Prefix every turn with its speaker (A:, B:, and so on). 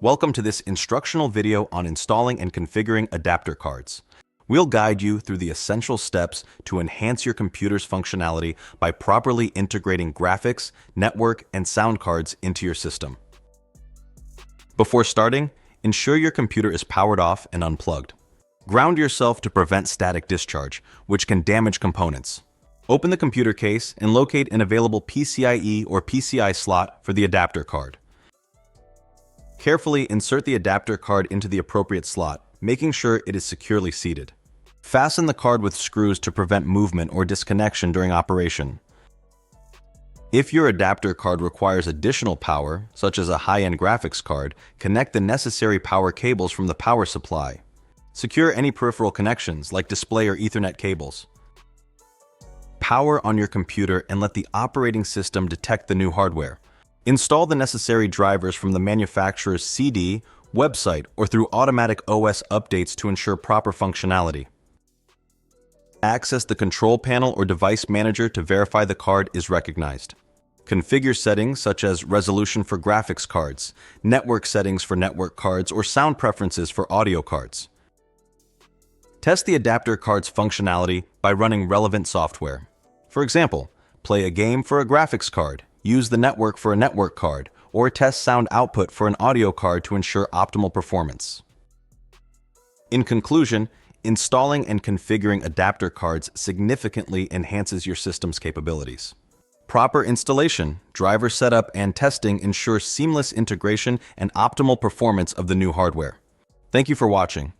A: Welcome to this instructional video on installing and configuring adapter cards. We'll guide you through the essential steps to enhance your computer's functionality by properly integrating graphics, network, and sound cards into your system. Before starting, ensure your computer is powered off and unplugged. Ground yourself to prevent static discharge, which can damage components. Open the computer case and locate an available PCIe or PCI slot for the adapter card. Carefully insert the adapter card into the appropriate slot, making sure it is securely seated. Fasten the card with screws to prevent movement or disconnection during operation. If your adapter card requires additional power, such as a high-end graphics card, connect the necessary power cables from the power supply. Secure any peripheral connections like display or Ethernet cables. Power on your computer and let the operating system detect the new hardware. Install the necessary drivers from the manufacturer's CD, website, or through automatic OS updates to ensure proper functionality. Access the control panel or device manager to verify the card is recognized. Configure settings such as resolution for graphics cards, network settings for network cards, or sound preferences for audio cards. Test the adapter card's functionality by running relevant software. For example, play a game for a graphics card, use the network for a network card, or test sound output for an audio card to ensure optimal performance. In conclusion, installing and configuring adapter cards significantly enhances your system's capabilities. Proper installation, driver setup, and testing ensure seamless integration and optimal performance of the new hardware. Thank you for watching.